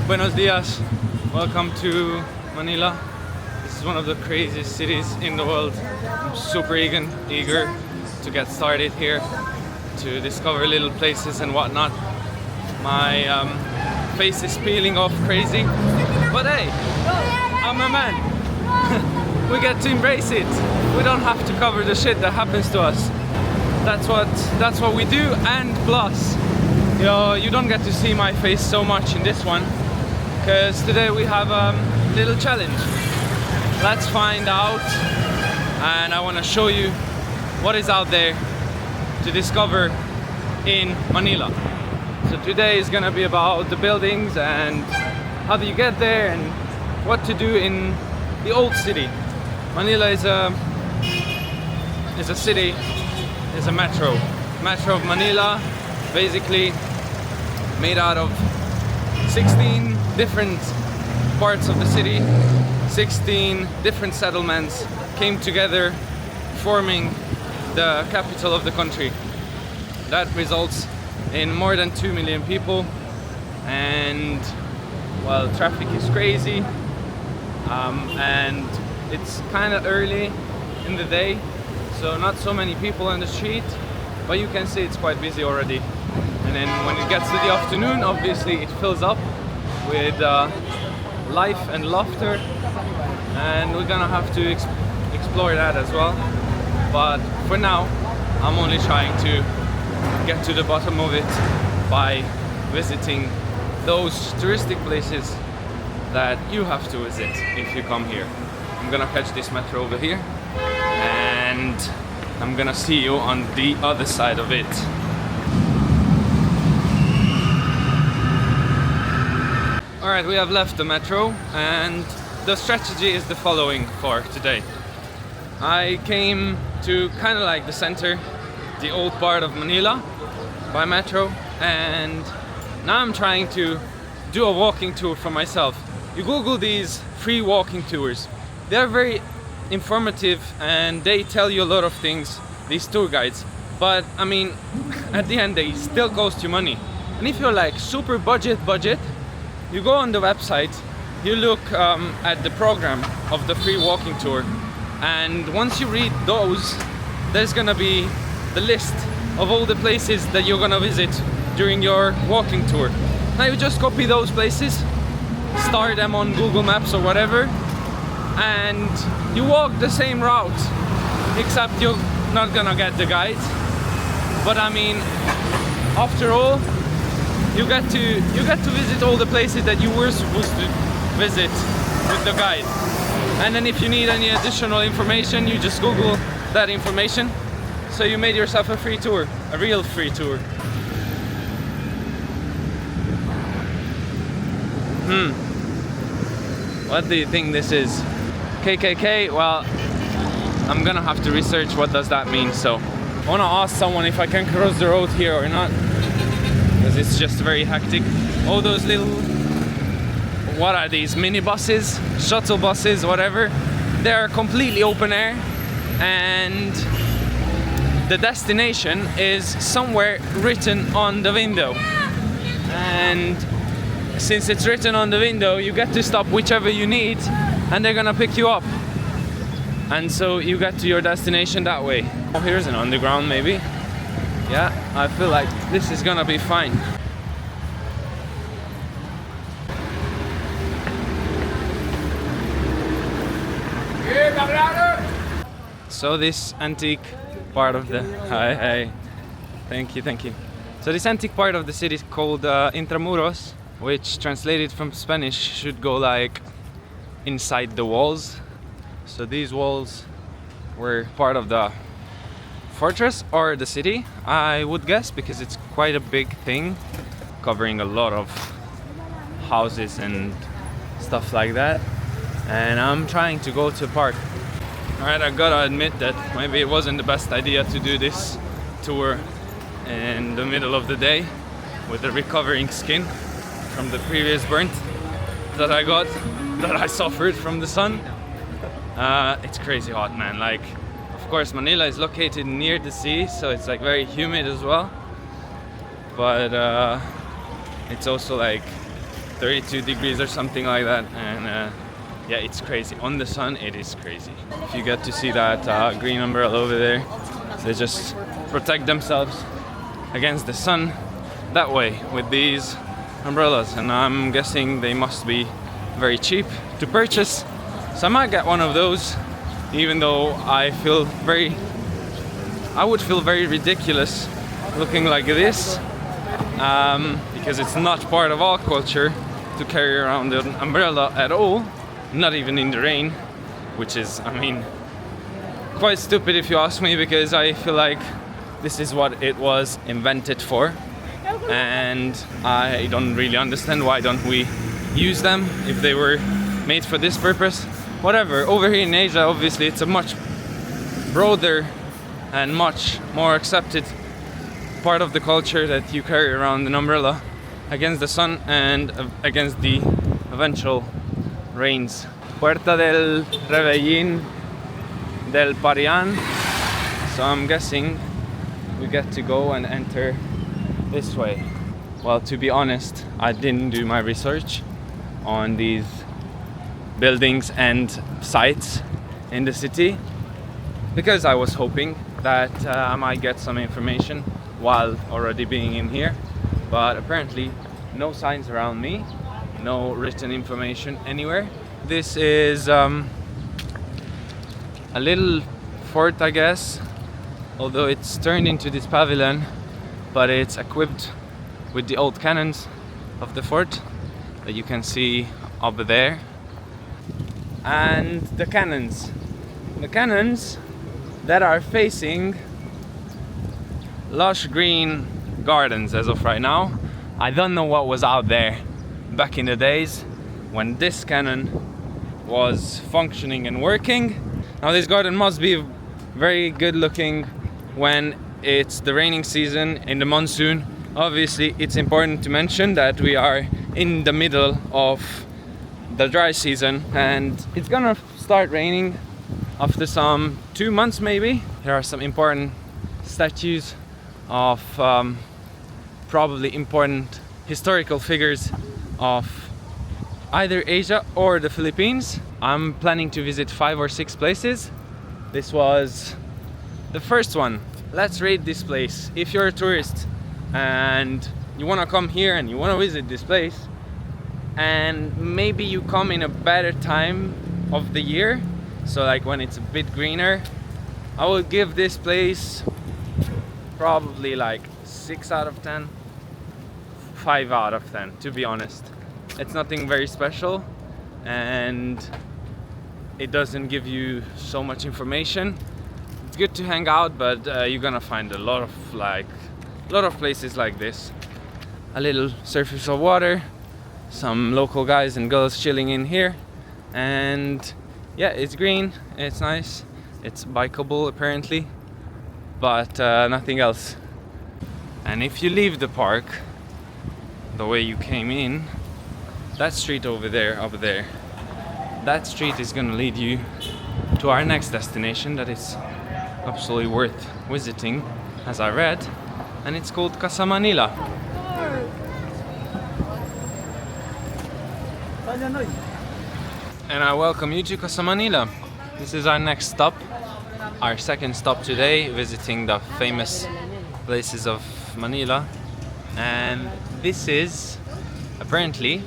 Buenos dias, welcome to Manila. This is one of the craziest cities in the world. I'm super eager to get started here, to discover little places and whatnot. My face is peeling off crazy, but hey, I'm a man. We get to embrace it. We don't have to cover the shit that happens to us. That's what we do, and plus, you don't get to see my face so much in this one, because today we have a little challenge. Let's find out, and I want to show you what is out there to discover in Manila. So today is gonna be about the buildings and how do you get there and what to do in the old city. Manila is a city, is a metro of Manila, basically made out of 16 different parts of the city. 16 different settlements came together, forming the capital of the country. That results in more than 2 million people, and well, traffic is crazy, and it's kind of early in the day, so not so many people on the street, but you can see it's quite busy already. And then when it gets to the afternoon, obviously it fills up with life and laughter, and we're gonna have to explore that as well. But for now, I'm only trying to get to the bottom of it by visiting those touristic places that you have to visit if you come here. I'm gonna catch this metro over here, and I'm gonna see you on the other side of it. Alright, we have left the metro, and the strategy is the following for today. I came to kind of like the center, the old part of Manila by metro, and now I'm trying to do a walking tour for myself. You Google these free walking tours. They're very informative and they tell you a lot of things, these tour guides, but I mean, at the end they still cost you money. And if you're like super budget, you go on the website, you look at the program of the free walking tour, and once you read those, there's gonna be the list of all the places that you're gonna visit during your walking tour. Now you just copy those places, star them on Google Maps or whatever, and you walk the same route, except you're not gonna get the guide. But I mean, after all, you get to visit all the places that you were supposed to visit with the guide. And then if you need any additional information, you just Google that information. So you made yourself a free tour, a real free tour. What do you think this is? KKK? Well, I'm gonna have to research what does that mean. So I wanna ask someone if I can cross the road here or not, because it's just very hectic. All those little, what are these, mini buses, shuttle buses, whatever, they're completely open air, and the destination is somewhere written on the window. And since it's written on the window, you get to stop whichever you need, and they're gonna pick you up. And so you get to your destination that way. Oh, here's an underground maybe. Yeah, I feel like this is gonna be fine. So this antique part of the hi, thank you. So this antique part of the city is called Intramuros, which translated from Spanish should go like inside the walls. So these walls were part of the fortress or the city, I would guess, because it's quite a big thing, covering a lot of houses and stuff like that. And I'm trying to go to a park. Alright, I gotta admit that maybe it wasn't the best idea to do this tour in the middle of the day with the recovering skin from the previous burn that I suffered from the sun. It's crazy hot, man. Like, of course, Manila is located near the sea, so it's like very humid as well. But it's also like 32 degrees or something like that, and yeah, it's crazy. On the sun, it is crazy. If you get to see that green umbrella over there, they just protect themselves against the sun that way with these umbrellas, and I'm guessing they must be very cheap to purchase. So I might get one of those, even though I would feel very ridiculous looking like this, because it's not part of our culture to carry around an umbrella at all, not even in the rain, which is, I mean, quite stupid if you ask me, because I feel like this is what it was invented for, and I don't really understand why don't we use them if they were made for this purpose. Whatever, over here in Asia, obviously it's a much broader and much more accepted part of the culture that you carry around an umbrella against the sun and against the eventual rains. Puerta del Rebellín del Parián. So I'm guessing we get to go and enter this way. Well, to be honest, I didn't do my research on these buildings and sites in the city, because I was hoping that I might get some information while already being in here, but apparently no signs around me, no written information anywhere. This is a little fort, I guess, although it's turned into this pavilion, but it's equipped with the old cannons of the fort that you can see over there. And the cannons that are facing lush green gardens as of right now. I don't know what was out there back in the days when this cannon was functioning and working. Now this garden must be very good looking when it's the raining season, in the monsoon. Obviously it's important to mention that we are in the middle of the dry season, and it's gonna start raining after some 2 months maybe. There are some important statues of probably important historical figures of either Asia or the Philippines. I'm planning to visit 5 or 6 places. This was the first one. Let's rate this place. If you're a tourist and you want to come here and you want to visit this place, and maybe you come in a better time of the year, so like when it's a bit greener, I will give this place probably like 6 out of 10, 5 out of 10, to be honest. It's nothing very special, and it doesn't give you so much information. It's good to hang out, but you're gonna find a lot of places like this. A little surface of water, some local guys and girls chilling in here, and yeah, it's green, it's nice, it's bikeable apparently, but nothing else. And if you leave the park the way you came in, that street over there, up there, that street is gonna lead you to our next destination that is absolutely worth visiting, as I read, and it's called Casa Manila. And I welcome you to Casa Manila. This is our next stop, our second stop today, visiting the famous places of Manila. And this is apparently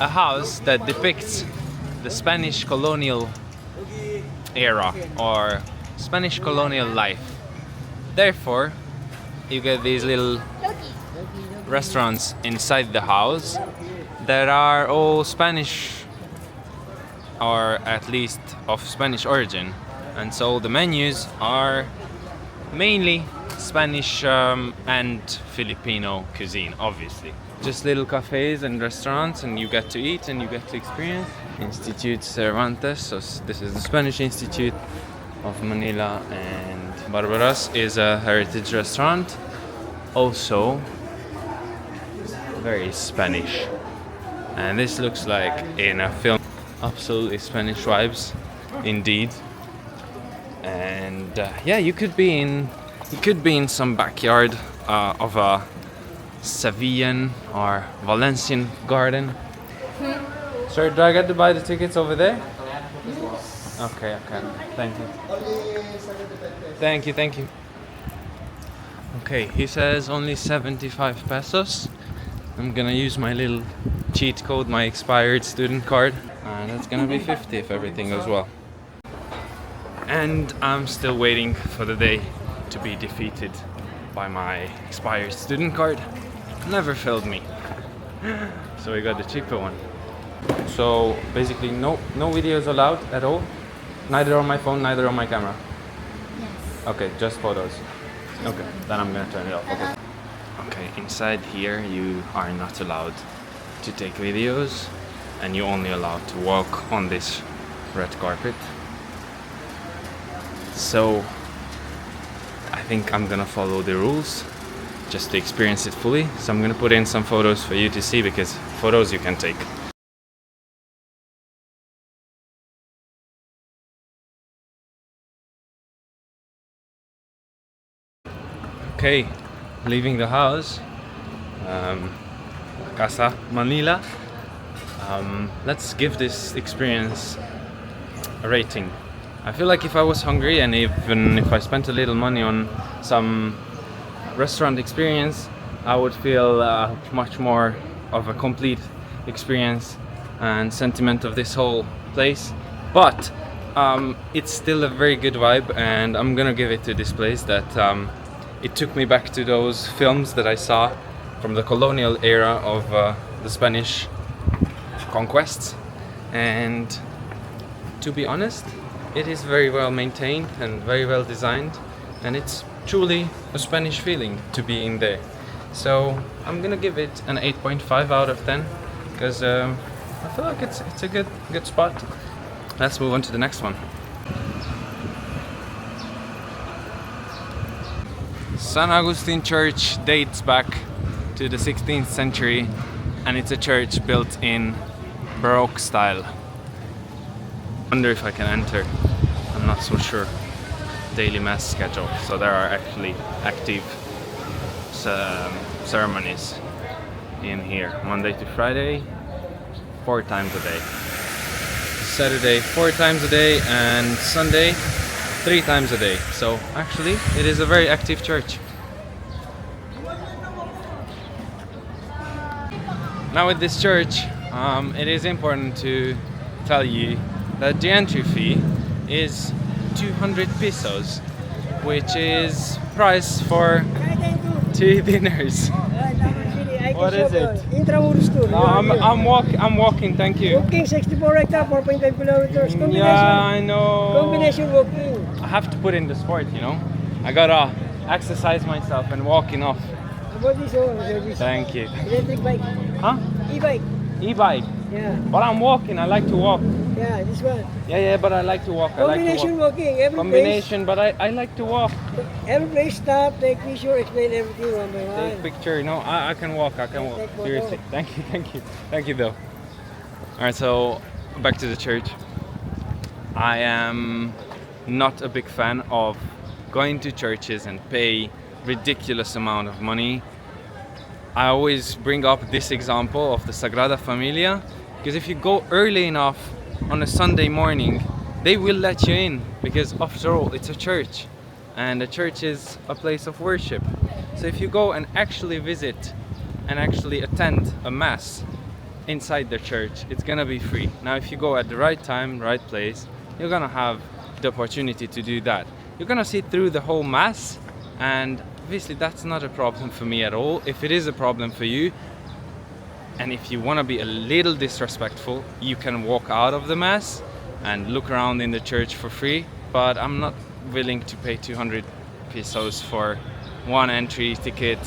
a house that depicts the Spanish colonial era or Spanish colonial life. Therefore, you get these little restaurants inside the house that are all Spanish, or at least of Spanish origin, and so the menus are mainly Spanish and Filipino cuisine, obviously. Just little cafes and restaurants, and you get to eat and you get to experience. Institute Cervantes, so this is the Spanish Institute of Manila, and Barbaras is a heritage restaurant, also very Spanish. And this looks like in a film. Absolutely Spanish vibes, indeed. And yeah, you could be in some backyard of a Sevillan or Valencian garden. Sir, do I get to buy the tickets over there? Okay, okay. Thank you. Thank you. Okay, he says only 75 pesos. I'm gonna use my little cheat code, my expired student card, and it's gonna be 50 if everything goes well. And I'm still waiting for the day to be defeated by my expired student card. Never failed me. So we got the cheaper one. So basically no videos allowed at all? Neither on my phone, neither on my camera? Yes. Okay, just photos. Okay, then I'm gonna turn it off. Okay. Okay, inside here you are not allowed to take videos, and you're only allowed to walk on this red carpet. So I think I'm gonna follow the rules just to experience it fully. So I'm gonna put in some photos for you to see, because photos you can take. Okay, leaving the house, Casa Manila. Let's give this experience a rating. I feel like if I was hungry, and even if I spent a little money on some restaurant experience, I would feel much more of a complete experience and sentiment of this whole place. But it's still a very good vibe, and I'm gonna give it to this place that it took me back to those films that I saw from the colonial era of the Spanish conquests. And to be honest, it is very well maintained and very well designed, and it's truly a Spanish feeling to be in there. So I'm gonna give it an 8.5 out of 10, because I feel like it's a good spot. Let's move on to the next one. San Agustin Church dates back to the 16th century, and it's a church built in Baroque style. Wonder if I can enter. I'm not so sure. Daily mass schedule, so there are actually active ceremonies in here. Monday to Friday, 4 times a day. Saturday 4 times a day, and Sunday 3 times a day. So actually it is a very active church. Now with this church, it is important to tell you that the entry fee is 200 pesos, which is price for 2 dinners. What is it? Intramuros tour. No, I'm walking, thank you. Walking 64 hectare, 4.5 kilometers. Combination. Yeah, I know. Combination walking. I have to put in the sport, you know. I gotta exercise myself and walk enough. About this service. Thank you. Electric bike. Huh? E-bike. E-bike. Yeah. But I'm walking. I like to walk. Yeah, this one. Yeah, but I like to walk. Combination walking. Every Combination, but I like to walk. place. Every place stop, take picture, explain everything one by one. Take picture. No, I can walk. I can walk. Take photo. Seriously. Thank you, though. All right, so back to the church. I am not a big fan of going to churches and pay ridiculous amount of money. I always bring up this example of the Sagrada Familia, because if you go early enough on a Sunday morning, they will let you in, because after all it's a church, and a church is a place of worship. So if you go and actually visit and actually attend a mass inside the church, it's gonna be free. Now if you go at the right time, right place, you're gonna have the opportunity to do that. You're gonna see through the whole mass, and obviously that's not a problem for me at all. If it is a problem for you, and if you want to be a little disrespectful, you can walk out of the mass and look around in the church for free, but I'm not willing to pay 200 pesos for one entry ticket,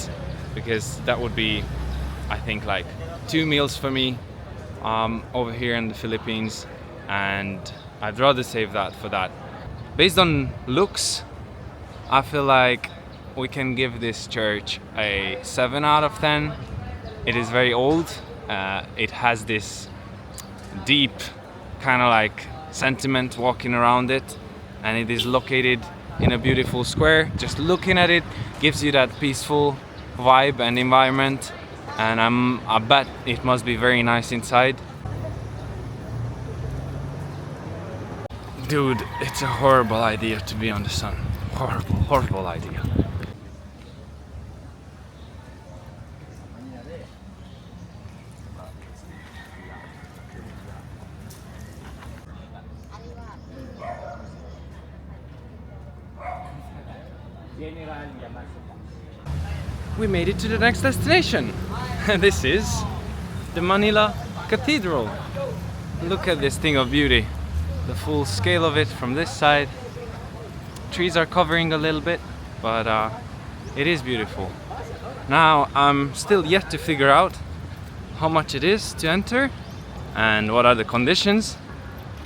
because that would be, I think, like 2 meals for me over here in the Philippines, and I'd rather save that for that. Based on looks, I feel like we can give this church a 7 out of 10. It is very old. It has this deep kind of like sentiment walking around it, and it is located in a beautiful square. Just looking at it gives you that peaceful vibe and environment, and I bet it must be very nice inside. Dude, it's a horrible idea to be on the sun. Horrible, horrible idea. We made it to the next destination. This is the Manila Cathedral. Look at this thing of beauty. The full scale of it from this side. Trees are covering a little bit, but it is beautiful. Now I'm still yet to figure out how much it is to enter and what are the conditions,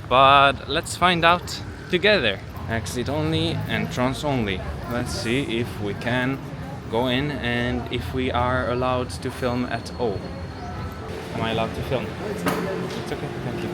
but let's find out together. Exit only, entrance only. Let's see if we can go in and if we are allowed to film at all. Am I allowed to film? It's okay, thank you.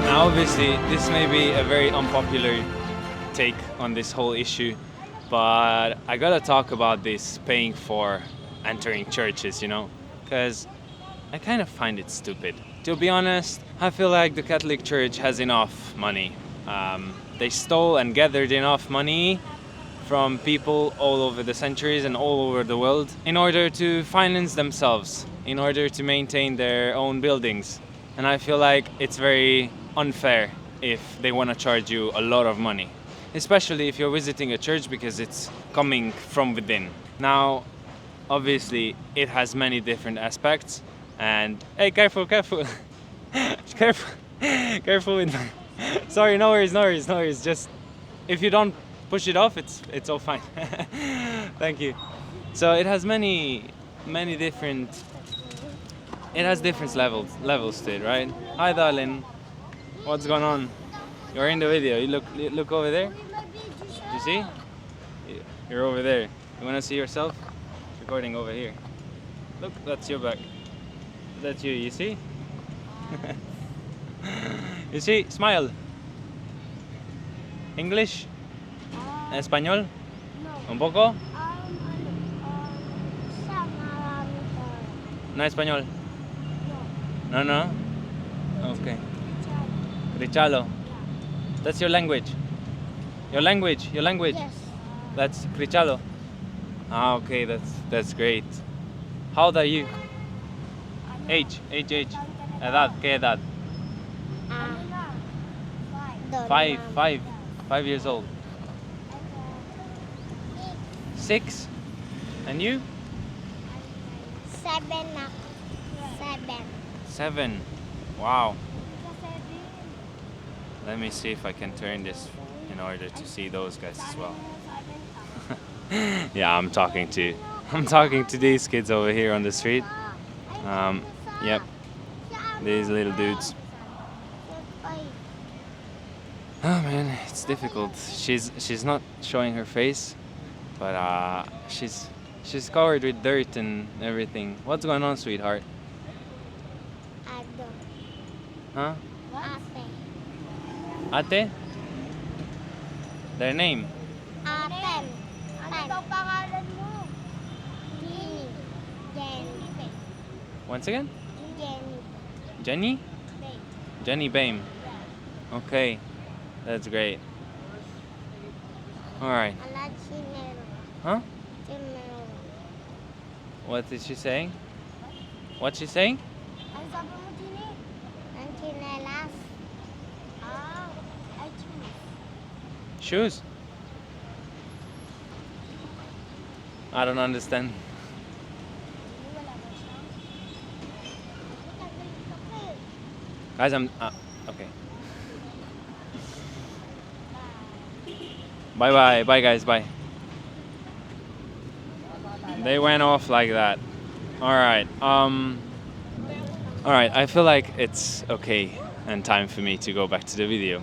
Obviously, this may be a very unpopular take on this whole issue, but I gotta talk about this paying for entering churches, you know, because I kind of find it stupid. To be honest, I feel like the Catholic Church has enough money. They stole and gathered enough money from people all over the centuries and all over the world in order to finance themselves, in order to maintain their own buildings. And I feel like it's very unfair if they want to charge you a lot of money, especially if you're visiting a church because it's coming from within. Now, obviously, it has many different aspects, and hey, careful, careful, careful, careful with my... Sorry, no worries. Just if you don't push it off, it's all fine. Thank you. So it has many different. It has different levels to it, right? Hi, darling. What's going on? You're in the video. You look over there. You see? You're over there. You wanna see yourself? Recording over here. Look, that's your back. That's you. You see? You see? Smile. English? Español? No. Un poco? Sama No español. No. No. Okay. Richalo. That's your language. Your language. Yes. That's Crichalo. Ah, okay, that's great. How old are you? Age. Edad, ¿qué edad? Five years old. 6. And you? 7. 7. Wow. Let me see if I can turn this in order to see those guys as well. Yeah, I'm talking to these kids over here on the street. Yep, these little dudes. Oh man, it's difficult. She's not showing her face, but she's She's covered with dirt and everything. What's going on, sweetheart? I don't. Huh? Ate. Ate? Their name? Atem. Ano daw pangalan mo? Jenny. Jenny. Once again? Jenny. Jenny? Babe. Jenny Bame. Okay, that's great. Alright. Ala chinero. Huh? Chinero. What is she saying? What's she saying? Ano sabi mo, Jenny? Ang chinelas. Ah, ay chinelas. Shoes? I don't understand. Wala ba siya? Guys, I'm... okay. Bye bye. Bye guys. Bye. They went off like that. Alright. Alright, I feel like it's okay and time for me to go back to the video.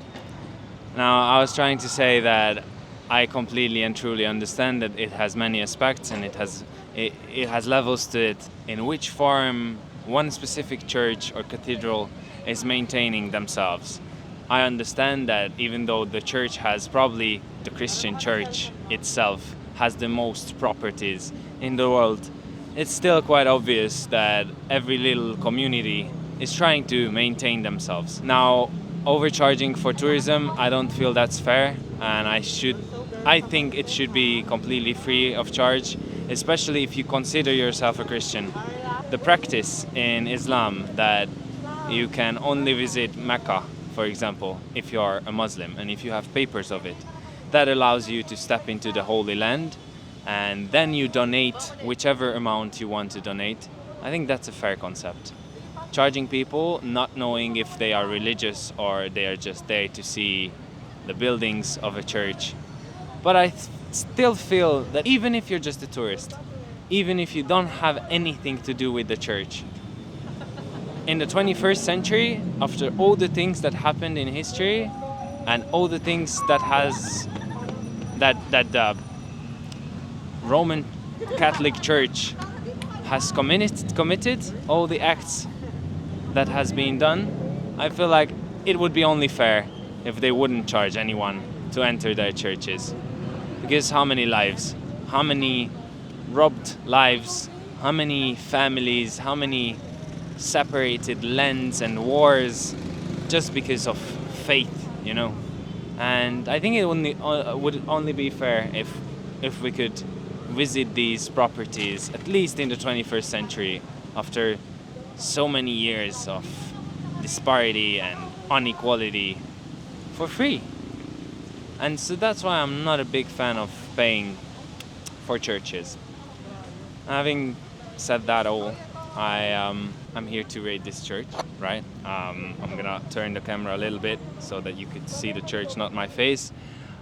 Now, I was trying to say that I completely and truly understand that it has many aspects and it has levels to it in which form one specific church or cathedral is maintaining themselves. I understand that even though the church has probably the Christian church itself has the most properties in the world, it's still quite obvious that every little community is trying to maintain themselves. Now, overcharging for tourism, I don't feel that's fair, and I think it should be completely free of charge, especially if you consider yourself a Christian. The practice in Islam that you can only visit Mecca, for example, if you are a Muslim and if you have papers of it, that allows you to step into the Holy Land and then you donate whichever amount you want to donate. I think that's a fair concept. Charging people, not knowing if they are religious or they are just there to see the buildings of a church. But I still feel that even if you're just a tourist, even if you don't have anything to do with the church, in the 21st century, after all the things that happened in history and all the things that the Roman Catholic Church has committed, all the acts that has been done, I feel like it would be only fair if they wouldn't charge anyone to enter their churches. Because how many lives, how many robbed lives, how many families, how many separated lands and wars just because of faith, you know? And I think it would only be fair if we could visit these properties, at least in the 21st century, after so many years of disparity and inequality, for free. And so that's why I'm not a big fan of paying for churches. Having said that all, I'm here to rate this church, right? I'm gonna turn the camera a little bit so that you could see the church, not my face.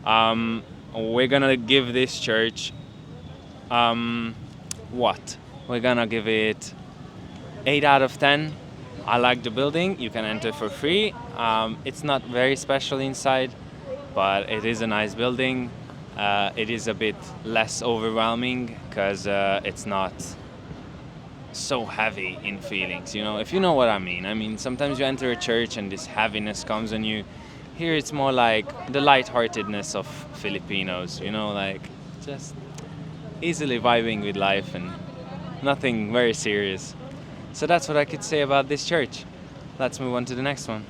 We're gonna give this church, what? We're gonna give it 8 out of 10. I like the building. You can enter for free. It's not very special inside, but it is a nice building. It is a bit less overwhelming because it's not so heavy in feelings, you know, if you know what I mean. I mean, sometimes you enter a church and this heaviness comes on you. Here it's more like the lightheartedness of Filipinos, you know, like just easily vibing with life and nothing very serious. So that's what I could say about this church. Let's move on to the next one.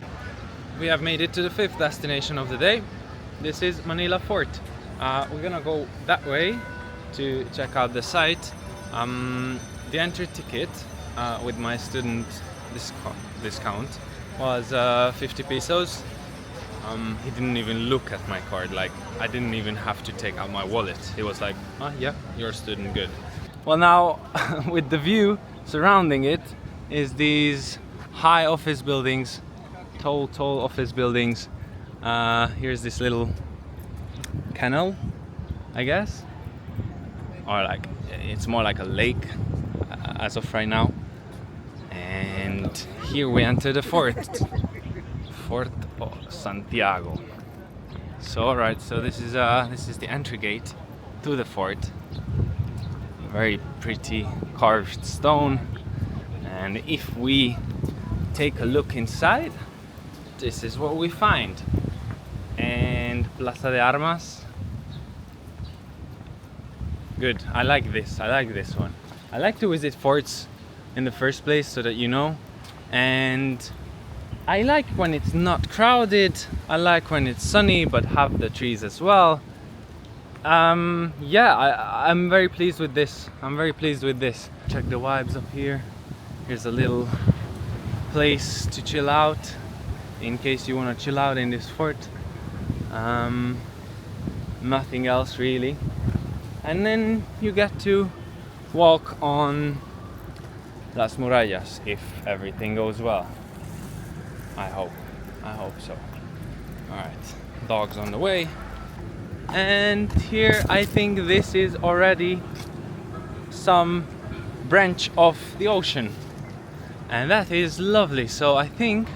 We have made it to the 5th destination of the day. This is Manila Fort. We're gonna go that way to check out the site. The entry ticket with my student discount was 50 pesos. He didn't even look at my card, like I didn't even have to take out my wallet. He was like, oh yeah, you're a student, good. Well, now with the view surrounding it is these high office buildings, tall office buildings. Here's this little canal, I guess, or like it's more like a lake as of right now. And here we enter the fort of Santiago. So alright, so this is the entry gate to the fort. very pretty carved stone. And if we take a look inside, this is what we find. And Plaza de Armas. Good, I like this one. I like to visit forts in the first place so that you know. And I like when it's not crowded. I like when it's sunny but have the trees as well. Yeah, I'm very pleased with this. Check the vibes up here. Here's a little place to chill out in case you want to chill out in this fort. Nothing else really. And then you get to walk on Las Murallas if everything goes well. I hope so. Alright, dogs on the way. And here I think this is already some branch of the ocean. And that is lovely. So I think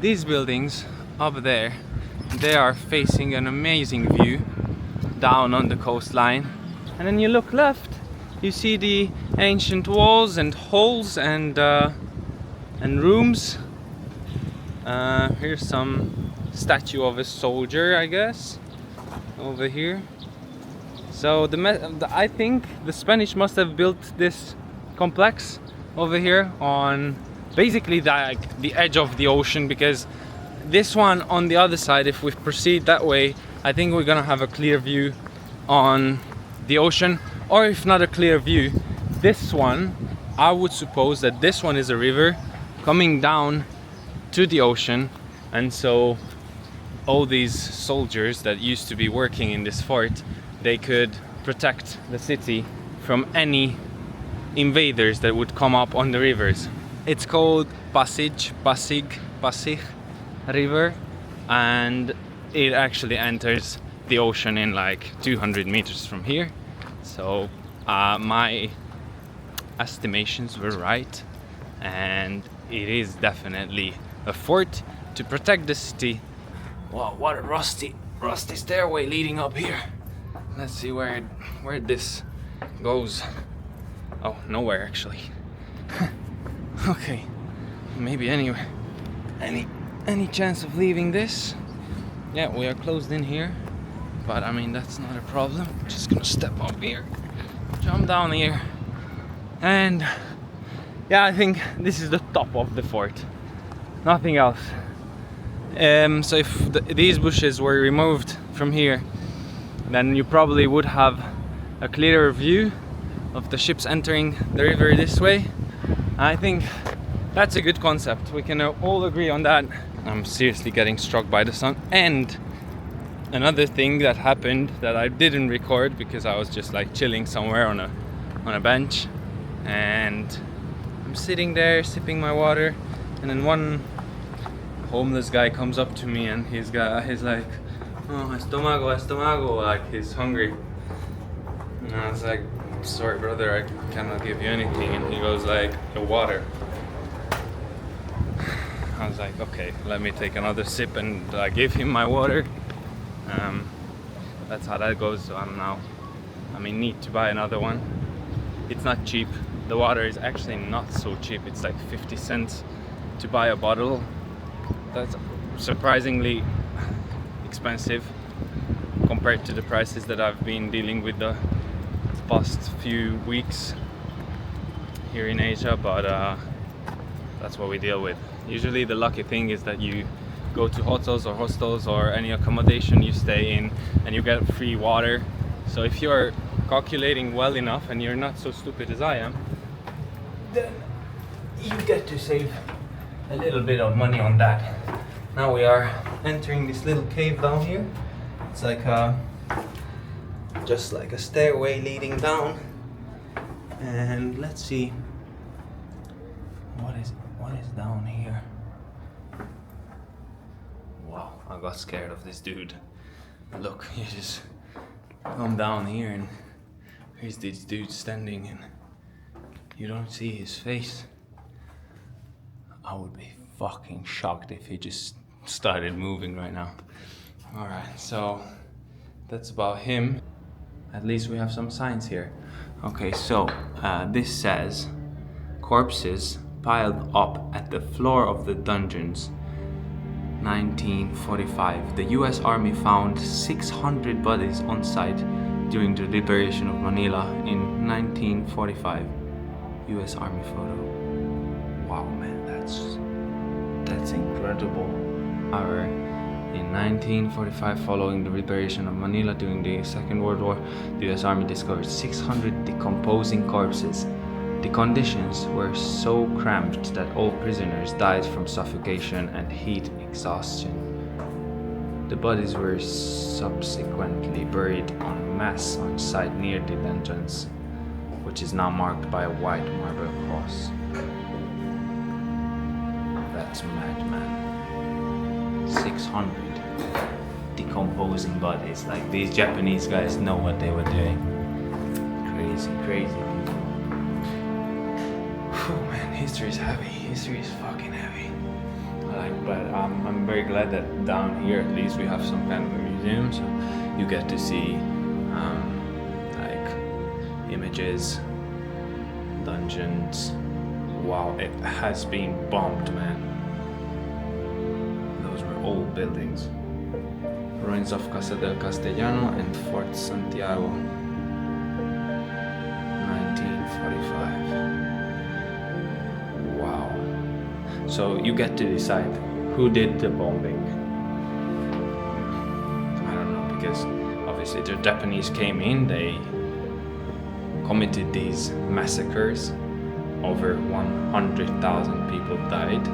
these buildings up there, they are facing an amazing view down on the coastline. And then you look left, you see the ancient walls and halls and rooms. Here's some statue of a soldier, I guess, over here. So I think the Spanish must have built this complex over here on basically the edge of the ocean, because this one on the other side, if we proceed that way, I think we're gonna have a clear view on the ocean. Or if not a clear view, this one, I would suppose that this one is a river coming down to the ocean. And so all these soldiers that used to be working in this fort, they could protect the city from any invaders that would come up on the rivers. It's called Pasig River, and it actually enters the ocean in like 200 meters from here. So my estimations were right, and it is definitely a fort to protect the city. Wow, what a rusty stairway leading up here. Let's see where this goes. Oh, nowhere actually. Okay, maybe anywhere. Any chance of leaving this? Yeah, we are closed in here, but I mean that's not a problem. Just gonna step up here, jump down here, and yeah, I think this is the top of the fort. Nothing else. So if these bushes were removed from here, then you probably would have a clearer view of the ships entering the river this way. I think that's a good concept. We can all agree on that. I'm seriously getting struck by the sun. And another thing that happened that I didn't record because I was just like chilling somewhere on a bench, and I'm sitting there sipping my water, and then one homeless guy comes up to me and he's like, "Oh, estómago," like he's hungry. And I was like, "Sorry brother, I cannot give you anything." And he goes like, "The water." I was like, okay, let me take another sip, and I gave him my water. That's how that goes. So I need to buy another one. It's not cheap. The water is actually not so cheap. It's like 50 cents to buy a bottle. That's surprisingly expensive compared to the prices that I've been dealing with the past few weeks here in Asia, but that's what we deal with. Usually the lucky thing is that you go to hotels or any accommodation you stay in and you get free water. So if you're calculating well enough and you're not so stupid as I am, then you get to save a little bit of money on that. Now we are entering this little cave down here. It's like just like a stairway leading down, and let's see what is down here. Wow, I got scared of this dude. Look, you just come down here and here's this dude standing and you don't see his face. I would be fucking shocked if he just started moving right now. Alright, so that's about him. At least we have some signs here. Okay, so this says corpses piled up at the floor of the dungeons. 1945. The US Army found 600 bodies on site during the liberation of Manila in 1945. US Army photo. Wow, man, that's incredible. In 1945, following the liberation of Manila during the Second World War, the US Army discovered 600 decomposing corpses. The conditions were so cramped that all prisoners died from suffocation and heat exhaustion. The bodies were subsequently buried en masse on site near the dungeons, which is now marked by a white marble cross. That's mad, man. 600 decomposing bodies. Like, these Japanese guys know what they were doing. Crazy, crazy people. Oh man, history is heavy. History is fucking heavy. But I'm very glad that down here at least we have some kind of a museum, so you get to see like images, dungeons. Wow, it has been bombed, man. Those were old buildings. Ruins of Casa del Castellano and Fort Santiago, 1945. Wow. So you get to decide who did the bombing. I don't know, because obviously the Japanese came in, they committed these massacres. Over 100,000 people died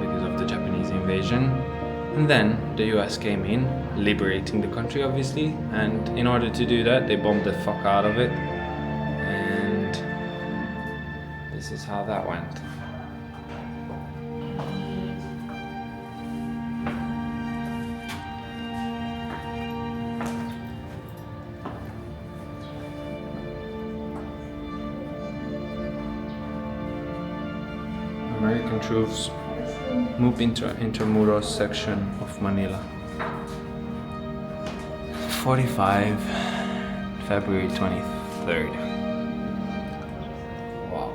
because of the Japanese invasion. And then the US came in, liberating the country obviously, and in order to do that they bombed the fuck out of it. And this is how that went. American troops move into Intramuros section of Manila. 45, February 23rd. Wow.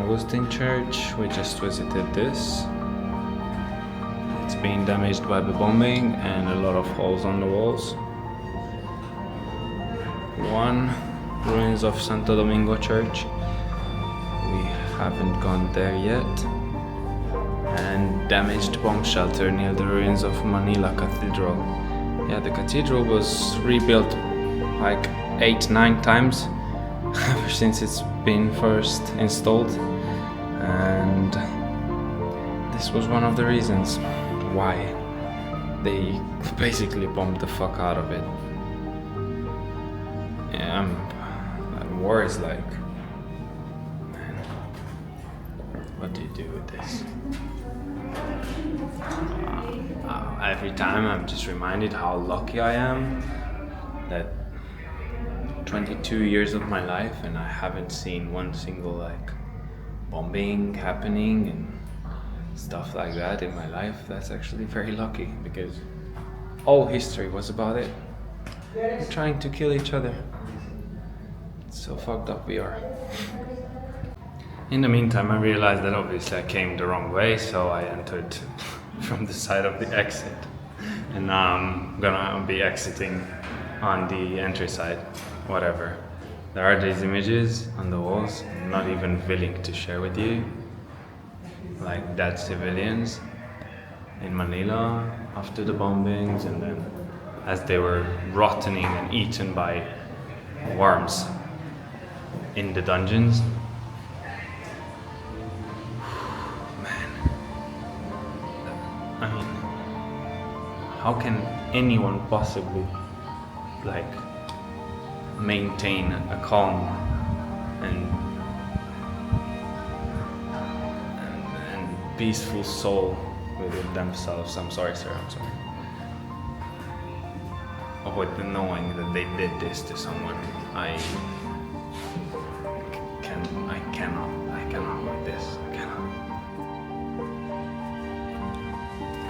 Agustin Church, we just visited this. It's been damaged by the bombing and a lot of holes on the walls. One, ruins of Santo Domingo Church. We haven't gone there yet. And damaged bomb shelter near the ruins of Manila Cathedral. Yeah, the cathedral was rebuilt like 8-9 times ever since it's been first installed, and this was one of the reasons why they basically bombed the fuck out of it. Yeah, war is like, man, what do you do with this? Every time I'm just reminded how lucky I am that 22 years of my life and I haven't seen one single like bombing happening and stuff like that in my life. That's actually very lucky, because all history was about it. We're trying to kill each other. It's so fucked up we are. In the meantime, I realized that obviously I came the wrong way, so I entered from the side of the exit, and now I'm gonna be exiting on the entry side. Whatever. There are these images on the walls I'm not even willing to share with you, like dead civilians in Manila after the bombings, and then as they were rotting and eaten by worms in the dungeons. Man, I mean, how can anyone possibly like maintain a calm and peaceful soul within themselves. I'm sorry, sir. I'm sorry. With the knowing that they did this to someone, I cannot with this. I cannot.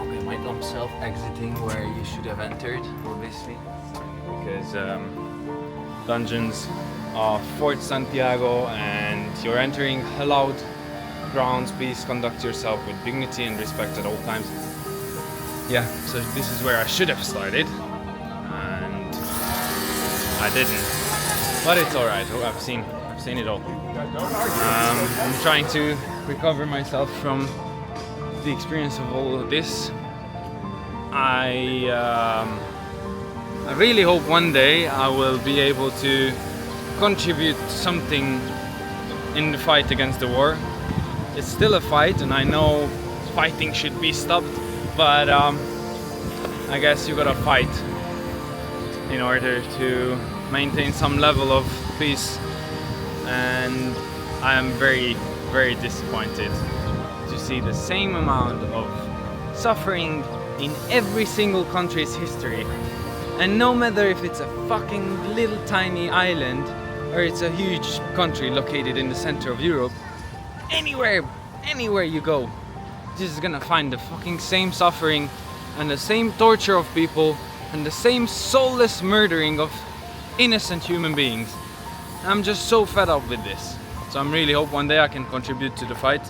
Okay, my dumb self exiting where you should have entered, obviously, because dungeons of Fort Santiago, and you're entering hallowed grounds. Please conduct yourself with dignity and respect at all times. Yeah, so this is where I should have started, and I didn't. But it's alright. I've seen it all. I'm trying to recover myself from the experience of all of this. I really hope one day I will be able to contribute something in the fight against the war. It's still a fight, and I know fighting should be stopped, but I guess you gotta fight in order to maintain some level of peace. And I am very, very disappointed to see the same amount of suffering in every single country's history. And no matter if it's a fucking little tiny island or it's a huge country located in the center of Europe, anywhere you go, you're just gonna find the fucking same suffering and the same torture of people and the same soulless murdering of innocent human beings. I'm just so fed up with this. So I really hope one day I can contribute to the fight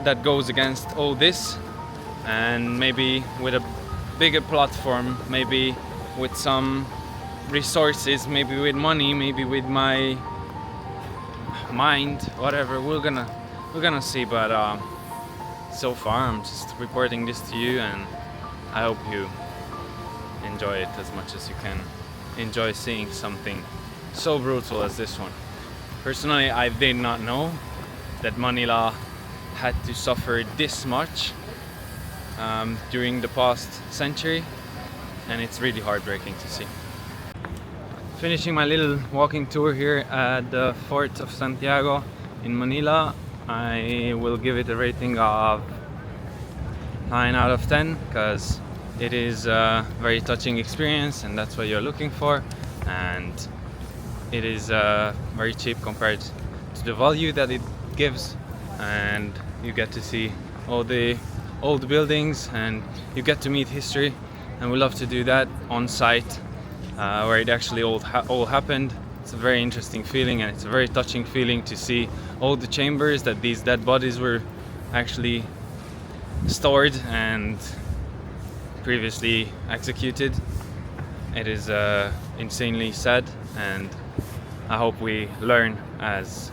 that goes against all this, and maybe with a bigger platform, maybe with some resources, maybe with money, maybe with my mind, whatever. We're gonna see, but so far I'm just reporting this to you, and I hope you enjoy it as much as you can enjoy seeing something so brutal as this one. Personally, I did not know that Manila had to suffer this much during the past century, and it's really heartbreaking to see. Finishing my little walking tour here at the Fort of Santiago in Manila, I will give it a rating of 9 out of 10 because it is a very touching experience, and that's what you're looking for, and it is very cheap compared to the value that it gives, and you get to see all the old buildings and you get to meet history, and we love to do that on site where it actually all happened. It's a very interesting feeling, and it's a very touching feeling to see all the chambers that these dead bodies were actually stored and previously executed. It is insanely sad, and I hope we learn as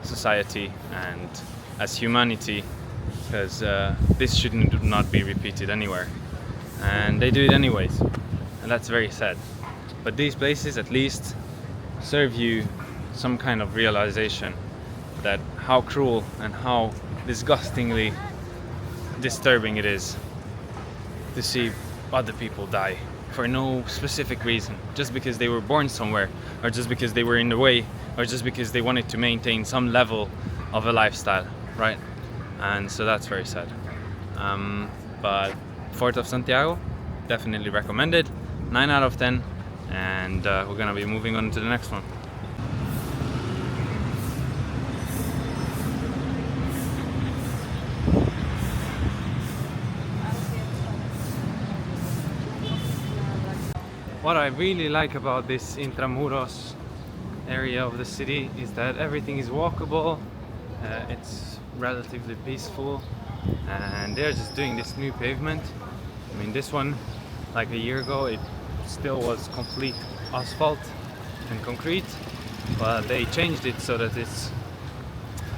society and as humanity, because this should not be repeated anywhere, and they do it anyways, and that's very sad. But these places at least serve you some kind of realization that how cruel and how disgustingly disturbing it is to see other people die for no specific reason, just because they were born somewhere, or just because they were in the way, or just because they wanted to maintain some level of a lifestyle, right? And so that's very sad. But Fort of Santiago, definitely recommended, 9 out of 10, and we're gonna be moving on to the next one. What I really like about this Intramuros area of the city is that everything is walkable, it's relatively peaceful, and they're just doing this new pavement. I mean, this one, like a year ago, it still was complete asphalt and concrete, but they changed it so that it's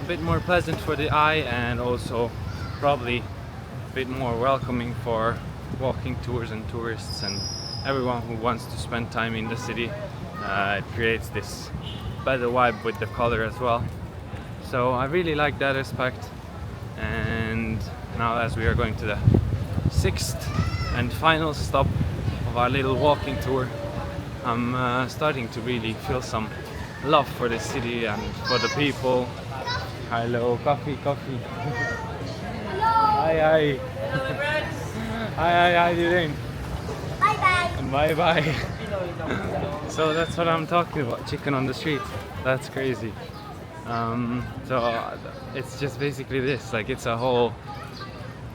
a bit more pleasant for the eye, and also probably a bit more welcoming for walking tours and tourists and everyone who wants to spend time in the city. It creates this better vibe with the color as well. So I really like that aspect. And now, as we are going to the 6th and final stop of our little walking tour, I'm starting to really feel some love for the city and for the people. Hello, coffee. Hi. Hi, how you doing? Bye. So that's what I'm talking about, chicken on the street. That's crazy. So it's just basically this, like it's a whole...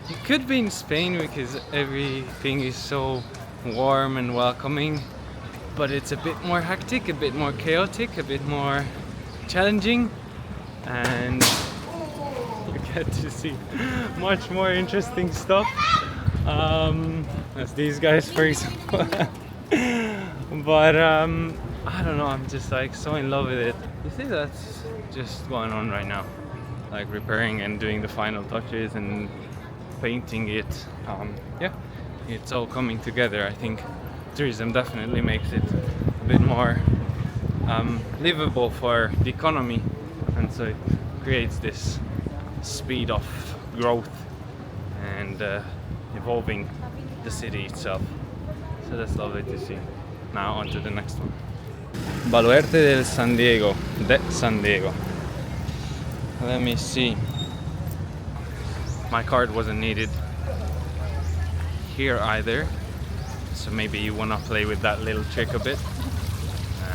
You could be in Spain because everything is so warm and welcoming, but it's a bit more hectic, a bit more chaotic, a bit more challenging, and you get to see much more interesting stuff. As these guys, for example. But I don't know, I'm just like so in love with it. You see, that's just going on right now, like repairing and doing the final touches and painting it. Yeah, it's all coming together. I think tourism definitely makes it a bit more livable for the economy, and so it creates this speed of growth and evolving the city itself. So that's lovely to see. Now on to the next one. Baluarte del San Diego. Let me see. My card wasn't needed here either, so maybe you wanna play with that little trick a bit.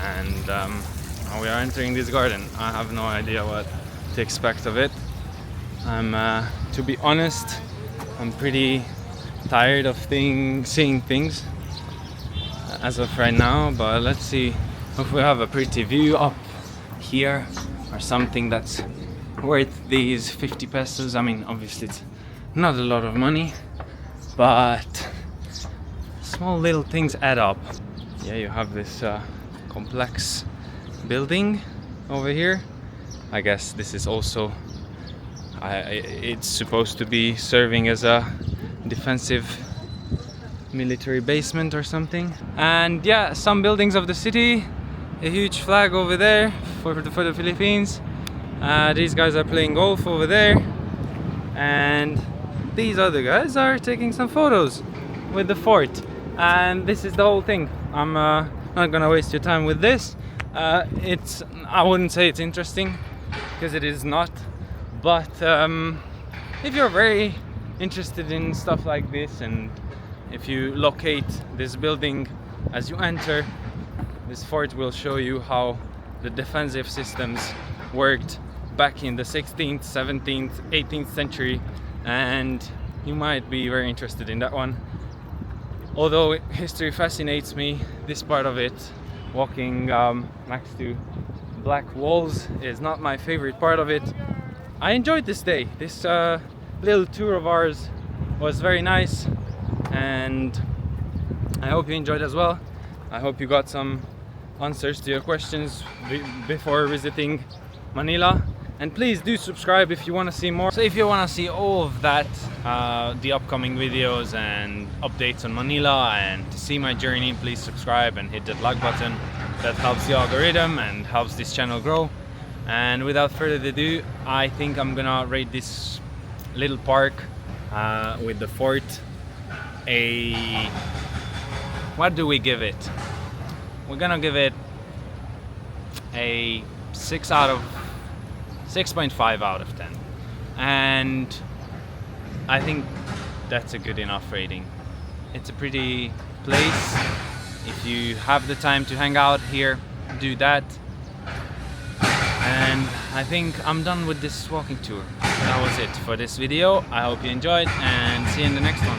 And now we are entering this garden. I have no idea what to expect of it. To be honest, I'm pretty tired of seeing things as of right now, but let's see if we have a pretty view up here or something that's worth these 50 pesos. I mean, obviously it's not a lot of money, but small little things add up. Yeah, you have this complex building over here. I guess this is also it's supposed to be serving as a defensive military basement or something. And yeah, some buildings of the city, a huge flag over there for the Philippines. These guys are playing golf over there, and these other guys are taking some photos with the fort. And this is the whole thing. I'm not gonna waste your time with this. I wouldn't say it's interesting, because it is not, but if you're very interested in stuff like this, and if you locate this building as you enter, this fort will show you how the defensive systems worked back in the 16th, 17th, 18th century, and you might be very interested in that one. Although history fascinates me, this part of it, walking next to black walls, is not my favorite part of it. I enjoyed this day. This little tour of ours was very nice, and I hope you enjoyed as well. I hope you got some answers to your questions before visiting Manila. And please do subscribe if you want to see more. So if you want to see all of that, the upcoming videos and updates on Manila, and to see my journey, please subscribe and hit that like button. That helps the algorithm and helps this channel grow. And without further ado, I think I'm gonna rate this little park with the fort what do we give it? We're gonna give it a 6.5 out of 10, and I think that's a good enough rating. It's a pretty place. If you have the time to hang out here, do that. And I think I'm done with this walking tour. That was it for this video. I hope you enjoyed, and see you in the next one.